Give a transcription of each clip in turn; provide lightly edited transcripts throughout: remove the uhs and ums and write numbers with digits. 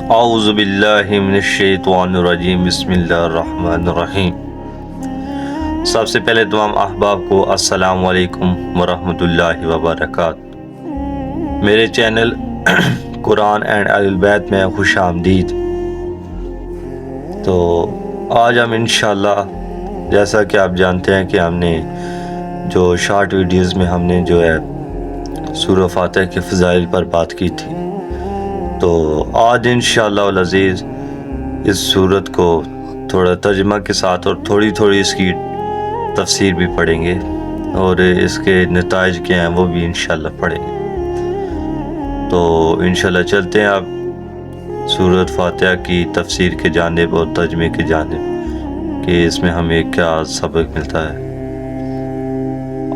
اعوذ باللہ من الشیطان الرجیم بسم اللہ الرحمن الرحیم۔ سب سے پہلے تمام احباب کو السلام علیکم ورحمۃ اللہ وبرکاتہ۔ میرے چینل قرآن اینڈ اہل البیت میں خوش آمدید۔ تو آج ہم انشاءاللہ جیسا کہ آپ جانتے ہیں کہ ہم نے جو شارٹ ویڈیوز میں ہم نے جو ہے سورہ فاتحہ کے فضائل پر بات کی تھی، تو آج انشاءاللہ العزیز اس سورت کو تھوڑا ترجمہ کے ساتھ اور تھوڑی تھوڑی اس کی تفسیر بھی پڑھیں گے اور اس کے نتائج کیا ہیں وہ بھی انشاءاللہ پڑھیں گے۔ تو انشاءاللہ چلتے ہیں آپ سورت فاتحہ کی تفسیر کے جانب اور ترجمے کے جانب کہ اس میں ہمیں کیا سبق ملتا ہے۔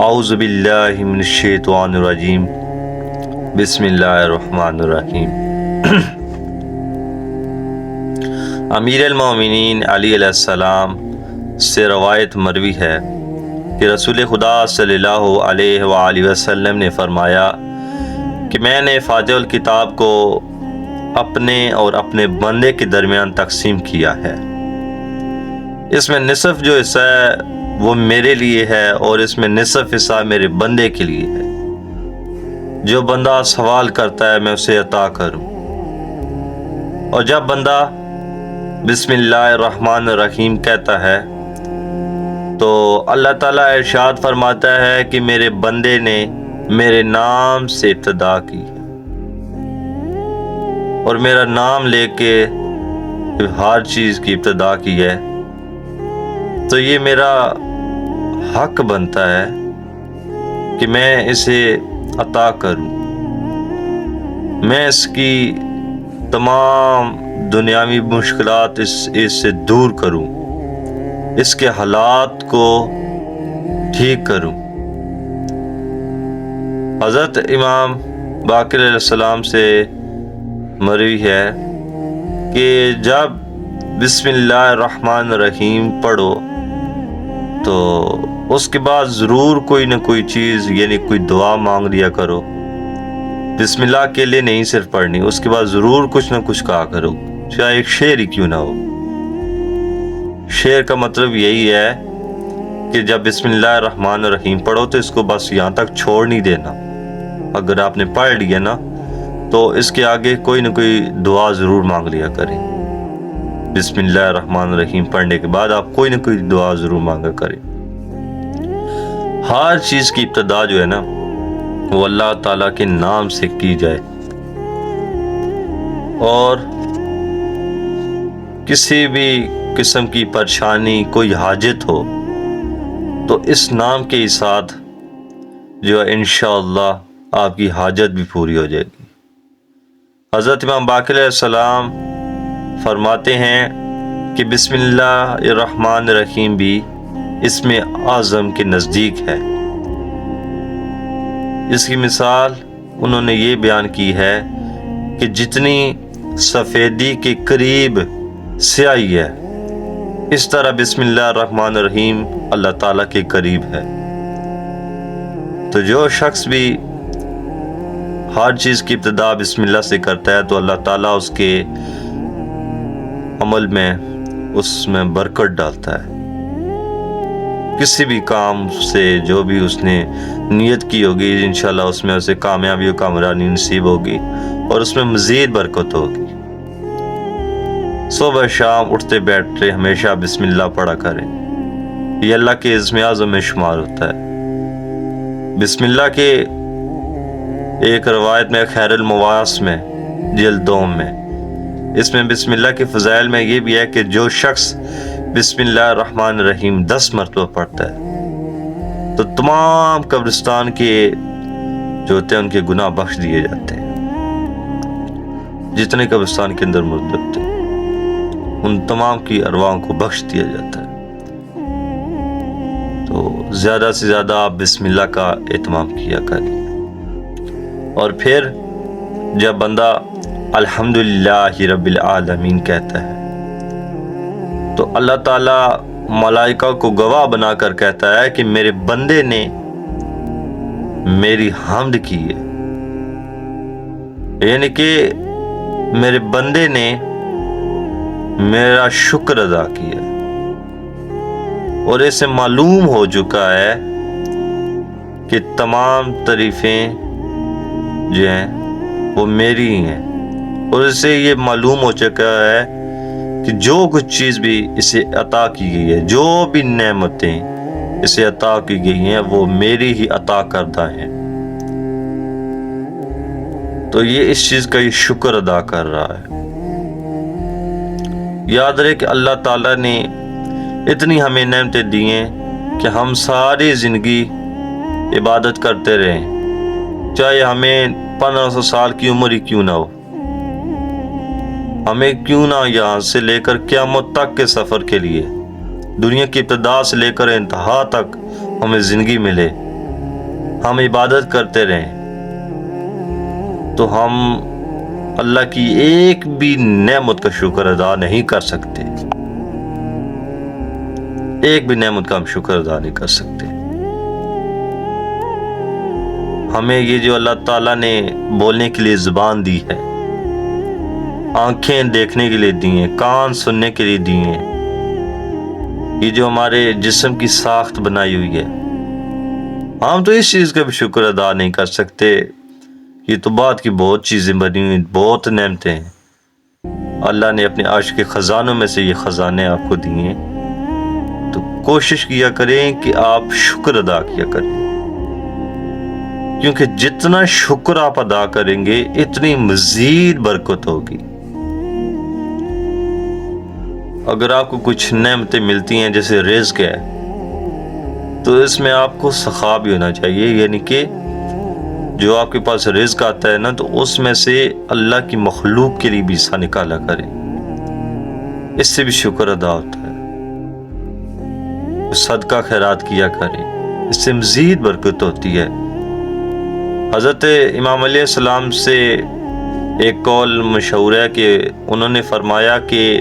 اعوذ باللہ من الشیطان الرجیم بسم اللہ الرحمن الرحیم۔ امیر المومنین علی علیہ السلام سے روایت مروی ہے کہ رسول خدا صلی اللہ علیہ وآلہ وسلم نے فرمایا کہ میں نے فاتحہ الکتاب کو اپنے اور اپنے بندے کے درمیان تقسیم کیا ہے۔ اس میں نصف جو حصہ ہے وہ میرے لیے ہے اور اس میں نصف حصہ میرے بندے کے لیے ہے۔ جو بندہ سوال کرتا ہے میں اسے عطا کروں، اور جب بندہ بسم اللہ الرحمن الرحیم کہتا ہے تو اللہ تعالیٰ ارشاد فرماتا ہے کہ میرے بندے نے میرے نام سے ابتدا کی اور میرا نام لے کے ہر چیز کی ابتدا کی ہے، تو یہ میرا حق بنتا ہے کہ میں اسے عطا کروں، میں اس کی تمام دنیاوی مشکلات اس سے دور کروں، اس کے حالات کو ٹھیک کروں۔ حضرت امام باقر علیہ السلام سے مروی ہے کہ جب بسم اللہ الرحمن الرحیم پڑھو تو اس کے بعد ضرور کوئی نہ کوئی چیز یعنی کوئی دعا مانگ لیا کرو۔ بسم اللہ کے لیے نہیں صرف پڑھنی، اس کے بعد ضرور کچھ نہ کچھ کہا کرو، چاہے ایک شعر ہی کیوں نہ ہو۔ شعر کا مطلب یہی ہے کہ جب بسم اللہ الرحمن الرحیم پڑھو تو اس کو بس یہاں تک چھوڑ نہیں دینا۔ اگر آپ نے پڑھ لیا نا تو اس کے آگے کوئی نہ کوئی دعا ضرور مانگ لیا کریں۔ بسم اللہ الرحمن الرحیم پڑھنے کے بعد آپ کوئی نہ کوئی دعا ضرور مانگا کریں۔ ہر چیز کی ابتدا جو ہے نا وہ اللہ تعالیٰ کے نام سے کی جائے، اور کسی بھی قسم کی پریشانی کوئی حاجت ہو تو اس نام کے ساتھ جو ہے انشاءاللہ آپ کی حاجت بھی پوری ہو جائے گی۔ حضرت امام باقر علیہ السلام فرماتے ہیں کہ بسم اللہ الرحمن الرحیم بھی اسم اعظم کے نزدیک ہے۔ اس کی مثال انہوں نے یہ بیان کی ہے کہ جتنی سفیدی کے قریب سیاہی ہے اس طرح بسم اللہ الرحمن الرحیم اللہ تعالیٰ کے قریب ہے۔ تو جو شخص بھی ہر چیز کی ابتدا بسم اللہ سے کرتا ہے تو اللہ تعالیٰ اس کے عمل میں اس میں برکت ڈالتا ہے۔ کسی بھی کام سے جو بھی اس نے نیت کی ہوگی انشاءاللہ اس میں اسے کامیابی و کامرانی نصیب ہوگی اور اس میں مزید برکت ہوگی۔ صبح شام اٹھتے بیٹھتے ہمیشہ بسم اللہ پڑھا کریں، یہ اللہ کے اسم اعظم میں شمار ہوتا ہے۔ بسم اللہ کے ایک روایت میں خیر المواس میں جلد 2 میں اس میں بسم اللہ کے فضائل میں یہ بھی ہے کہ جو شخص بسم اللہ الرحمن الرحیم 10 مرتبہ پڑھتا ہے تو تمام قبرستان کے جو ہوتے ہیں ان کے گناہ بخش دیے جاتے ہیں۔ جتنے قبرستان کے اندر مردے ہوتے ہیں ان تمام کی ارواحوں کو بخش دیا جاتا ہے۔ تو زیادہ سے زیادہ آپ بسم اللہ کا اہتمام کیا کریں، اور پھر جب بندہ الحمدللہ رب العالمین کہتا ہے تو اللہ تعالیٰ ملائکہ کو گواہ بنا کر کہتا ہے کہ میرے بندے نے میری حمد کی ہے، یعنی کہ میرے بندے نے میرا شکر ادا کیا اور اسے معلوم ہو چکا ہے کہ تمام تعریفیں جو ہیں وہ میری ہی ہیں، اور اسے یہ معلوم ہو چکا ہے کہ جو کچھ چیز بھی اسے عطا کی گئی ہے، جو بھی نعمتیں اسے عطا کی گئی ہیں وہ میری ہی عطا کردہ ہیں۔ تو یہ اس چیز کا یہ شکر ادا کر رہا ہے۔ یاد رہے کہ اللہ تعالیٰ نے اتنی ہمیں نعمتیں دی ہیں کہ ہم ساری زندگی عبادت کرتے رہیں، چاہے ہمیں 1500 سال کی عمر ہی کیوں نہ ہو، ہمیں کیوں نہ یہاں سے لے کر قیامت تک کے سفر کے لیے، دنیا کی ابتدا سے لے کر انتہا تک ہمیں زندگی ملے، ہم عبادت کرتے رہیں، تو ہم اللہ کی ایک بھی نعمت کا شکر ادا نہیں کر سکتے، ایک بھی نعمت کا ہم شکر ادا نہیں کر سکتے۔ ہمیں یہ جو اللہ تعالیٰ نے بولنے کے لیے زبان دی ہے، آنکھیں دیکھنے کے لیے دی ہیں، کان سننے کے لیے دی ہیں، یہ جو ہمارے جسم کی ساخت بنائی ہوئی ہے، ہم تو اس چیز کا بھی شکر ادا نہیں کر سکتے۔ یہ تو بات کی بہت چیزیں بنی ہوئی، بہت نعمتیں ہیں، اللہ نے اپنے عرش کے خزانوں میں سے یہ خزانے آپ کو دیے ہیں، تو کوشش کیا کریں کہ آپ شکر ادا کیا کریں، کیونکہ جتنا شکر آپ ادا کریں گے اتنی مزید برکت ہوگی۔ اگر آپ کو کچھ نعمتیں ملتی ہیں جیسے رزق ہے، تو اس میں آپ کو سخا بھی ہونا چاہیے، یعنی کہ جو آپ کے پاس رزق آتا ہے نا، تو اس میں سے اللہ کی مخلوق کے لیے بھی حصہ نکالا کریں، اس سے بھی شکر ادا ہوتا ہے۔ صدقہ خیرات کیا کریں، اس سے مزید برکت ہوتی ہے۔ حضرت امام علیہ السلام سے ایک قول مشہور ہے کہ انہوں نے فرمایا کہ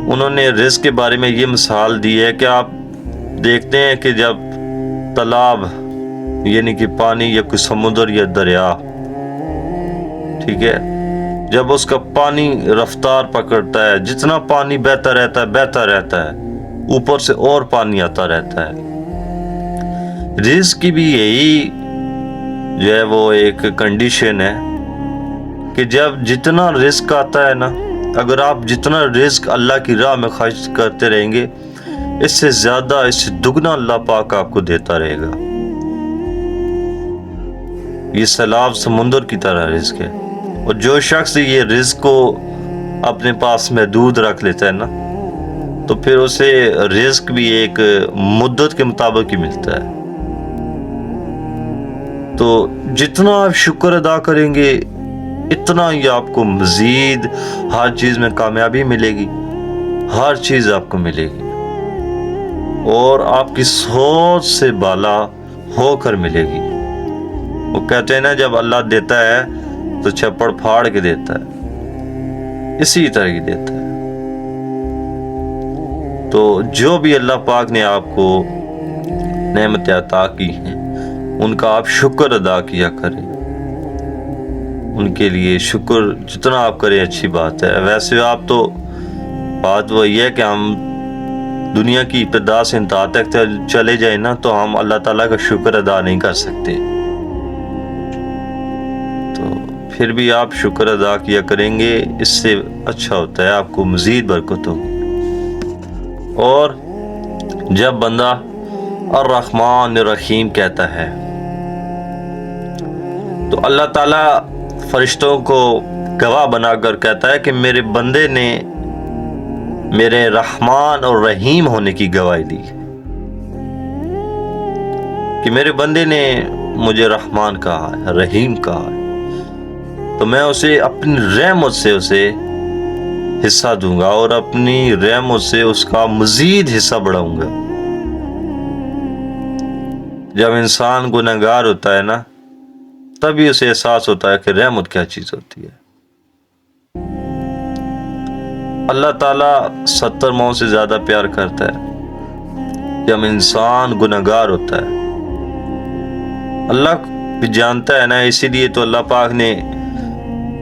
انہوں نے رزق کے بارے میں یہ مثال دی ہے کہ آپ دیکھتے ہیں کہ جب تالاب یعنی کہ پانی یا کوئی سمندر یا دریا، ٹھیک ہے، جب اس کا پانی رفتار پکڑتا ہے، جتنا پانی بہتا رہتا ہے، اوپر سے اور پانی آتا رہتا ہے۔ رزق کی بھی یہی جو ہے وہ ایک کنڈیشن ہے کہ جب جتنا رزق آتا ہے نا، اگر آپ جتنا رزق اللہ کی راہ میں خرچ کرتے رہیں گے، اس سے زیادہ، اس سے دگنا اللہ پاک آپ کو دیتا رہے گا۔ یہ سیلاب سمندر کی طرح رزق ہے، اور جو شخص یہ رزق کو اپنے پاس محدود رکھ لیتا ہے نا، تو پھر اسے رزق بھی ایک مدت کے مطابق ہی ملتا ہے۔ تو جتنا آپ شکر ادا کریں گے اتنا ہی آپ کو مزید ہر چیز میں کامیابی ملے گی، ہر چیز آپ کو ملے گی، اور آپ کی سوچ سے بالا ہو کر ملے گی۔ وہ کہتے ہیں نا، جب اللہ دیتا ہے تو چھپڑ پھاڑ کے دیتا ہے، اسی طرح ہی دیتا ہے۔ تو جو بھی اللہ پاک نے آپ کو نعمتیں عطا کی ہیں، ان کا آپ شکر ادا کیا کریں، ان کے لیے شکر جتنا آپ کریں اچھی بات ہے۔ ویسے آپ تو بات وہی ہے کہ ہم دنیا کی ابتدا سے انتہا تک چلے جائیں نا، تو ہم اللہ تعالیٰ کا شکر ادا نہیں کر سکتے، تو پھر بھی آپ شکر ادا کیا کریں گے، اس سے اچھا ہوتا ہے، آپ کو مزید برکت ہوگی۔ اور جب بندہ الرحمن الرحیم کہتا ہے تو اللہ تعالیٰ فرشتوں کو گواہ بنا کر کہتا ہے کہ میرے بندے نے میرے رحمان اور رحیم ہونے کی گواہی دی، کہ میرے بندے نے مجھے رحمان کہا ہے، رحیم کہا ہے، تو میں اسے اپنی رحمت سے اسے حصہ دوں گا، اور اپنی رحمت سے اس کا مزید حصہ بڑھاؤں گا۔ جب انسان گنہگار ہوتا ہے نا، تبھی اسے احساس ہوتا ہے کہ رحمت کیا چیز ہوتی ہے۔ اللہ تعالیٰ 70 ماؤں سے زیادہ پیار کرتا ہے جب انسان گنہگار ہوتا ہے۔ اللہ بھی جانتا ہے نا، اسی لیے تو اللہ پاک نے